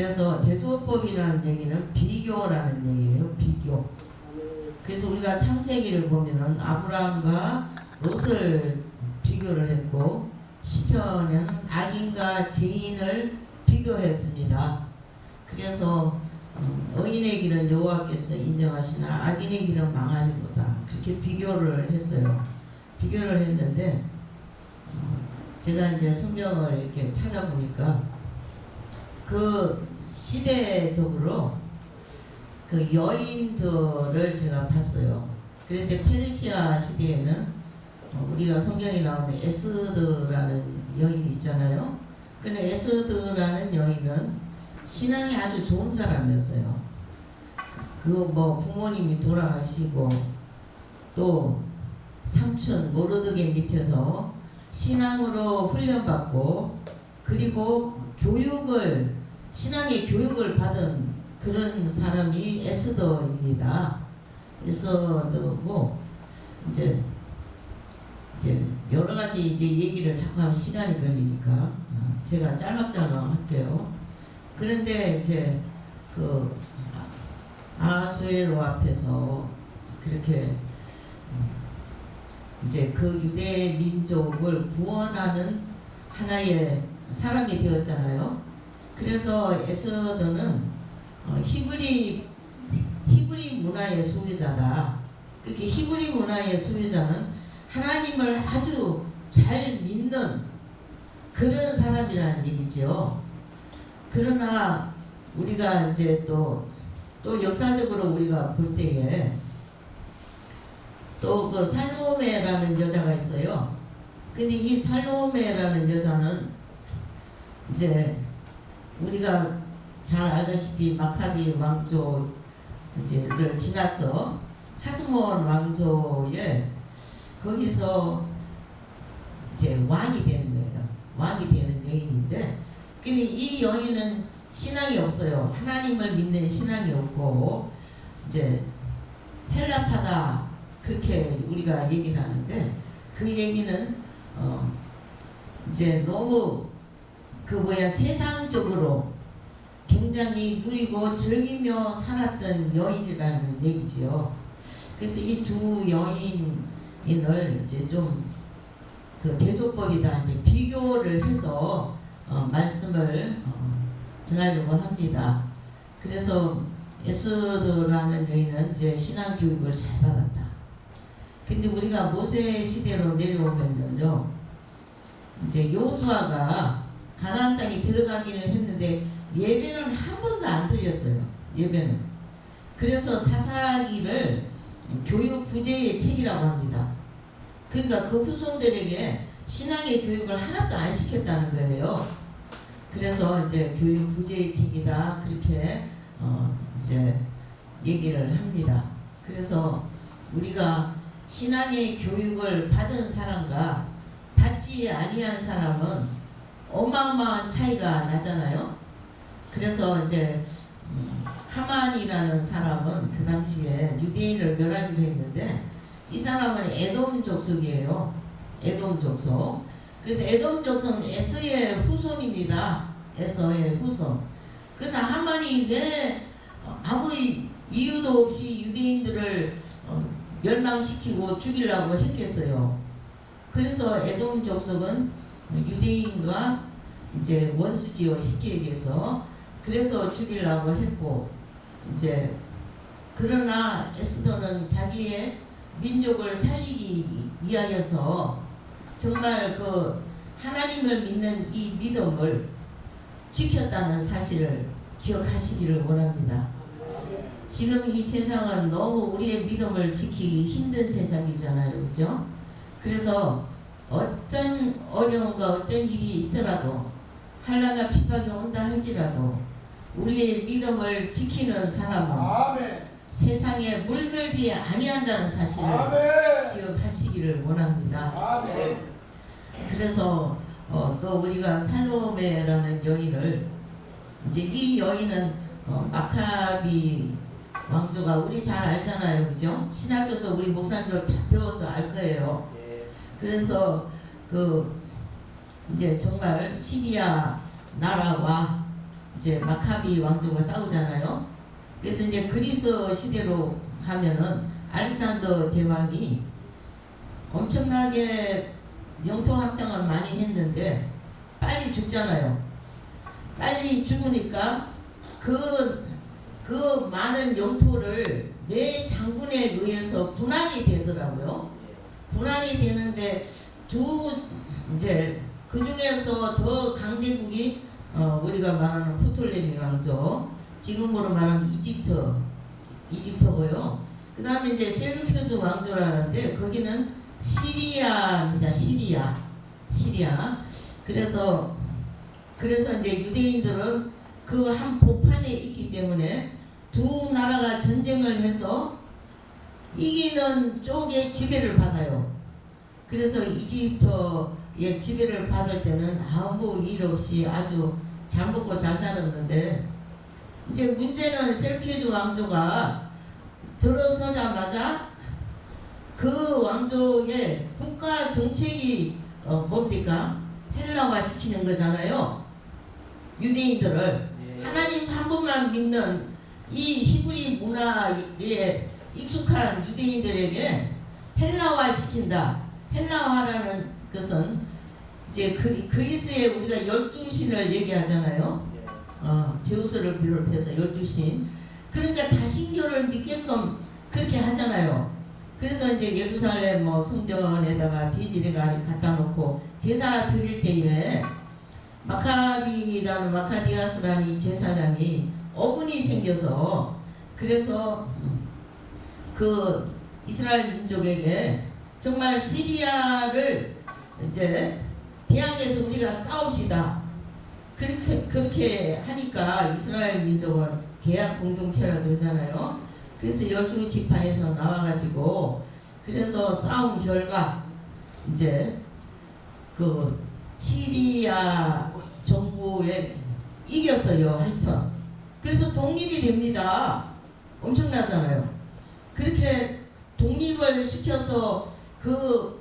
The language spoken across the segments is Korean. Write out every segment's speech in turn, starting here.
그래서 대조법이라는 얘기는 비교라는 얘기예요. 비교. 그래서 우리가 창세기를 보면은 아브라함과 롯을 비교를 했고, 시편에는 악인과 죄인을 비교했습니다. 그래서 의인의 길은 여호와께서 인정하시나 악인의 길은 망하리로다, 그렇게 비교를 했어요. 비교를 했는데 제가 이제 성경을 이렇게 찾아보니까 그 시대적으로 그 여인들을 제가 봤어요. 그런데 페르시아 시대에는 우리가 성경에 나오는 에스더라는 여인이 있잖아요. 근데 에스더라는 여인은 신앙이 아주 좋은 사람이었어요. 그 뭐 부모님이 돌아가시고 또 삼촌 모르드게 밑에서 신앙으로 훈련받고, 그리고 교육을, 신앙의 교육을 받은 그런 사람이 에스더입니다. 에스더고 이제 여러 가지 이제 얘기를 자꾸 하면 시간이 걸리니까 제가 짤막짤막 할게요. 그런데 이제 그 아하수에로 앞에서 그렇게 이제 그 유대 민족을 구원하는 하나의 사람이 되었잖아요. 그래서 에스더는 히브리 문화의 소유자다. 그렇게 히브리 문화의 소유자는 하나님을 아주 잘 믿는 그런 사람이라는 얘기죠. 그러나 우리가 이제 또 역사적으로 우리가 볼 때에 또 그 살로메라는 여자가 있어요. 근데 이 살로메라는 여자는 이제 우리가 잘 알다시피 마카비 왕조 이제를 지나서 하스몬 왕조에 거기서 이제 왕이 되는 거예요. 왕이 되는 여인인데, 근데 이 여인은 신앙이 없어요. 하나님을 믿는 신앙이 없고 이제 헬라파다, 그렇게 우리가 얘기를 하는데, 그 얘기는 이제 너무 세상적으로 굉장히 누리고 즐기며 살았던 여인이라는 얘기지요. 그래서 이 두 여인을 이제 좀 그 대조법이다 이제 비교를 해서 말씀을 전하려고 합니다. 그래서 에스더라는 여인은 이제 신앙 교육을 잘 받았다. 근데 우리가 모세 시대로 내려오면요, 이제 여호수아가 가나안 땅에 들어가기는 했는데 예배는 한 번도 안 드렸어요. 예배는. 그래서 사사기를 교육 부재의 책이라고 합니다. 그러니까 그 후손들에게 신앙의 교육을 하나도 안 시켰다는 거예요. 그래서 이제 교육 부재의 책이다, 그렇게 이제 얘기를 합니다. 그래서 우리가 신앙의 교육을 받은 사람과 받지 아니한 사람은 어마어마한 차이가 나잖아요. 그래서 이제 하만이라는 사람은 그 당시에 유대인을 멸하기로 했는데, 이 사람은 에돔 족속이에요. 에돔 족속. 그래서 에돔 족속은 에서의 후손입니다. 에서의 후손. 그래서 하만이 왜 아무 이유도 없이 유대인들을 멸망시키고 죽이려고 했겠어요. 그래서 에돔 족속은 유대인과 이제 원수지요, 쉽게 얘기해서. 그래서 죽이려고 했고, 이제 그러나 에스더는 자기의 민족을 살리기 위하여서 정말 그 하나님을 믿는 이 믿음을 지켰다는 사실을 기억하시기를 원합니다. 지금 이 세상은 너무 우리의 믿음을 지키기 힘든 세상이잖아요, 그죠? 그래서 어떤 어려움과 어떤 일이 있더라도, 환난과 핍박이 온다 할지라도 우리의 믿음을 지키는 사람은 아멘. 세상에 물들지 아니한다는 사실을 아멘. 기억하시기를 원합니다. 아멘. 그래서 또 우리가 살로메라는 여인을, 이제 이 여인은 마카비 왕조가 우리 잘 알잖아요, 그죠? 신학교에서 우리 목사님들 다 배워서 알 거예요. 그래서 그 이제 정말 시리아 나라와 이제 마카비 왕조가 싸우잖아요. 그래서 이제 그리스 시대로 가면은 알렉산더 대왕이 엄청나게 영토 확장을 많이 했는데 빨리 죽잖아요. 빨리 죽으니까 그 많은 영토를 네 장군에 의해서 분할이 되더라고요. 분할이 되는데 이제 그 중에서 더 강대국이 우리가 말하는 프톨레미 왕조, 지금으로 말하면 이집트고요. 그 다음에 이제 셀루키드 왕조라는데 거기는 시리아입니다. 시리아. 그래서 이제 유대인들은 그 한 복판에 있기 때문에 두 나라가 전쟁을 해서 이기는 쪽에 지배를 받아요. 그래서 이집트의 지배를 받을 때는 아무 일 없이 아주 잘 먹고 잘 살았는데, 이제 문제는 셀루키드 왕조가 들어서자마자 그 왕조의 국가 정책이 뭡니까? 헬라화 시키는 거잖아요. 유대인들을 하나님 한 분만 믿는 이 히브리 문화에 익숙한 유대인들에게 헬라화 시킨다. 헬라화라는 것은 이제 그리스에 우리가 12신을 얘기하잖아요. 제우스를 비롯해서 12신. 그러니까 다신교를 믿게끔 그렇게 하잖아요. 그래서 이제 예루살렘 성전에다가 돼지대가리 갖다 놓고 제사 드릴 때에 마카디아스라는 이 제사장이 어분이 생겨서, 그래서 그 이스라엘 민족에게 정말 시리아를 이제 대항해서 우리가 싸웁시다. 그렇게 하니까 이스라엘 민족은 계약 공동체라고 그러잖아요. 그래서 12지파에서 나와가지고 그래서 싸움 결과 이제 그 시리아 정부에 이겼어요. 하여튼 그래서 독립이 됩니다. 엄청나잖아요. 그렇게 독립을 시켜서 그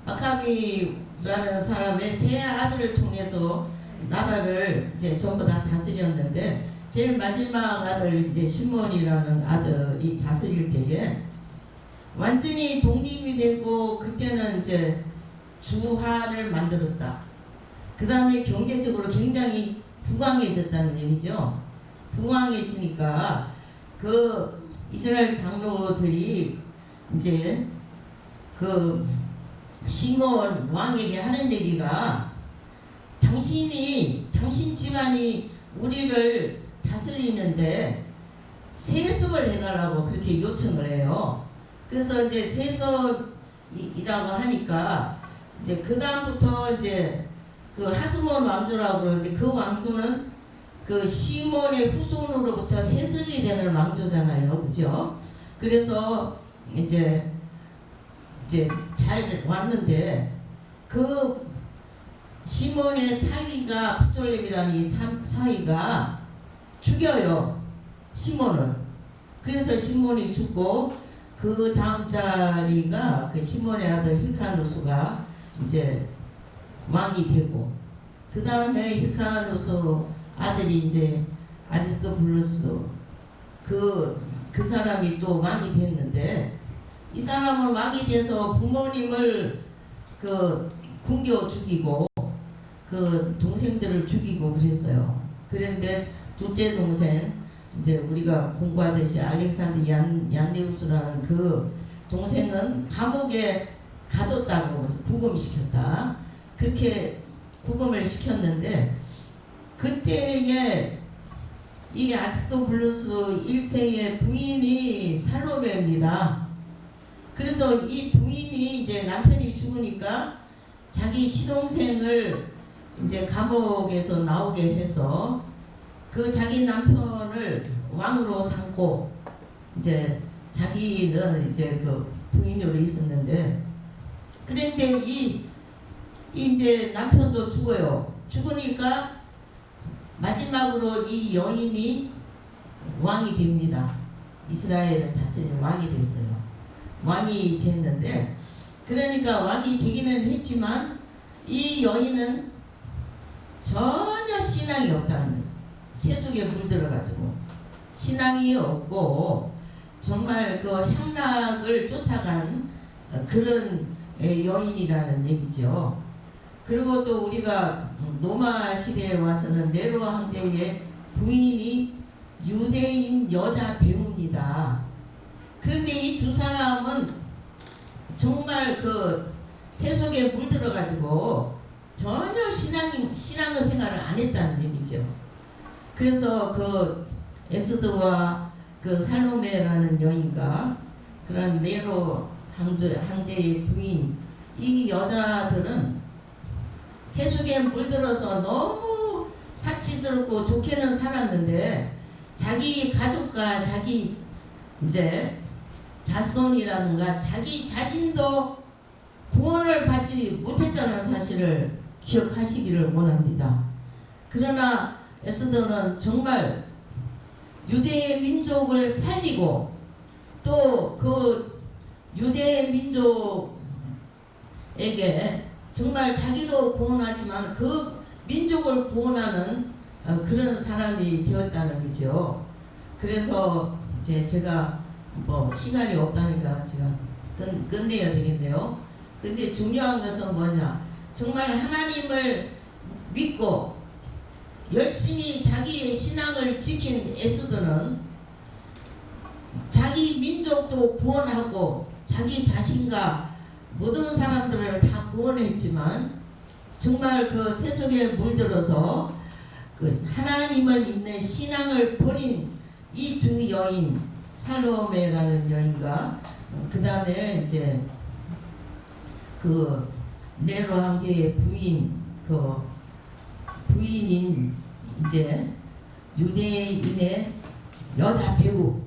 마카비라는 사람의 세 아들을 통해서 나라를 이제 전부 다 다스렸는데, 제일 마지막 아들 이제 시몬이라는 아들이 다스릴 때에 완전히 독립이 되고, 그때는 이제 주화를 만들었다. 그 다음에 경제적으로 굉장히 부강해졌다는 얘기죠. 부강해지니까 그 이스라엘 장로들이 이제 그 시몬 왕에게 하는 얘기가, 당신 집안이 우리를 다스리는데 세습을 해달라고 그렇게 요청을 해요. 그래서 이제 세습이라고 하니까 이제 그 다음부터 이제 그 하스몬 왕조라고 그러는데, 그 왕조는 그 시몬의 후손으로부터 세습이 되는 왕조잖아요, 그죠? 그래서 이제 잘 왔는데, 그 시몬의 사위가 프톨레미라는 이 사위가 죽여요, 시몬을. 그래서 시몬이 죽고 그 다음 자리가 그 시몬의 아들 힐카누스가 이제 왕이 되고, 그 다음에 힐카누스 아들이 이제 아리스토블루스 그 사람이 또 왕이 됐는데, 이 사람은 왕이 돼서 부모님을 굶겨 죽이고 그 동생들을 죽이고 그랬어요. 그런데 둘째 동생, 이제 우리가 공부하듯이 알렉산더 얀네우스라는 그 동생은 감옥에 가뒀다고 구금시켰다. 그렇게 구금을 시켰는데, 그때에 이 아리스토블루스 1세의 부인이 살로메입니다. 그래서 이 부인이 이제 남편이 죽으니까 자기 시동생을 이제 감옥에서 나오게 해서 그 자기 남편을 왕으로 삼고, 이제 자기는 이제 그 부인으로 있었는데, 그런데 이제 남편도 죽어요. 죽으니까 마지막으로 이 여인이 왕이 됩니다. 이스라엘을 다스리는 왕이 됐어요. 왕이 됐는데, 그러니까 왕이 되기는 했지만 이 여인은 전혀 신앙이 없다는 거예요. 세속에 물들어가지고 신앙이 없고 정말 그 향락을 쫓아간 그런 여인이라는 얘기죠. 그리고 또 우리가 로마 시대에 와서는 네로 황제의 부인이 유대인 여자 배우입니다. 그런데 이 두 사람은 정말 그 세속에 물들어가지고 전혀 신앙 생활을 안 했다는 얘기죠. 그래서 그 에스더와 그 살로메라는 여인과 그런 네로 황제의 부인 이 여자들은 세속에 물들어서 너무 사치스럽고 좋게는 살았는데 자기 가족과 자기 이제 자손이라든가 자기 자신도 구원을 받지 못했다는 사실을 기억하시기를 원합니다. 그러나 에스더는 정말 유대 민족을 살리고 또 그 유대 민족에게 정말 자기도 구원하지만 그 민족을 구원하는 그런 사람이 되었다는 거죠. 그래서 이제 제가 뭐 시간이 없다니까 제가 끝내야 되겠네요. 근데 중요한 것은 뭐냐? 정말 하나님을 믿고 열심히 자기의 신앙을 지킨 에스더는 자기 민족도 구원하고 자기 자신과 모든 사람들을 다 구원했지만 정말 그 세속에 물들어서 그 하나님을 믿는 신앙을 버린 이 두 여인 살로메라는 여인과 그 다음에 이제 그 네로 황제의 부인인 이제 유대인의 여자 배우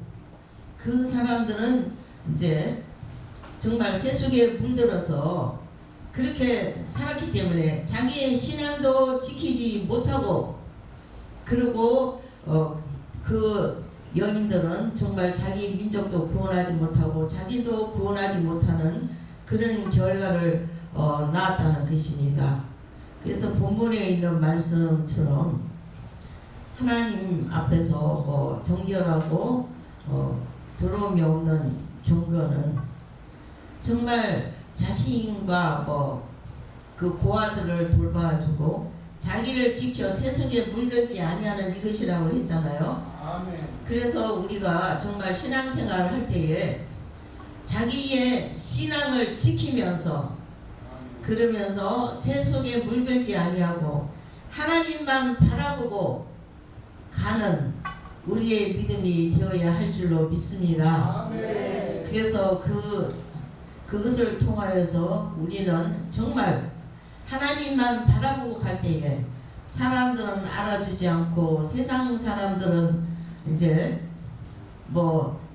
그 사람들은 이제 정말 세속에 물들어서 그렇게 살았기 때문에 자기의 신앙도 지키지 못하고 그리고 그 여인들은 정말 자기 민족도 구원하지 못하고 자기도 구원하지 못하는 그런 결과를 낳았다는 것입니다. 그래서 본문에 있는 말씀처럼 하나님 앞에서 정결하고 더러움이 없는 경건은 정말 자신과 그 고아들을 돌봐주고 자기를 지켜 세속에 물들지 아니하는 이것이라고 했잖아요. 아멘. 그래서 우리가 정말 신앙생활을 할 때에 자기의 신앙을 지키면서 그러면서 세속에 물들지 아니하고 하나님만 바라보고 가는 우리의 믿음이 되어야 할 줄로 믿습니다. 아멘. 그래서 그것을 통하여서 우리는 정말 하나님만 바라보고 갈 때에 사람들은 알아주지 않고 세상 사람들은 이제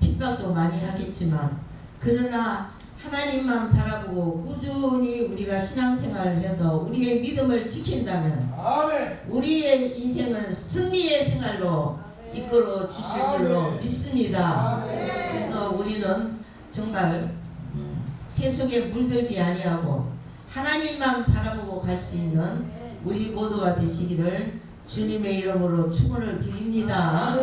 핍박도 많이 하겠지만 그러나 하나님만 바라보고 꾸준히 우리가 신앙생활을 해서 우리의 믿음을 지킨다면 아멘. 우리의 인생은 승리의 생활로 이끌어 주실 줄로 믿습니다. 그래서 우리는 정말 세속에 물들지 아니하고 하나님만 바라보고 갈 수 있는 우리 모두가 되시기를 주님의 이름으로 축원을 드립니다.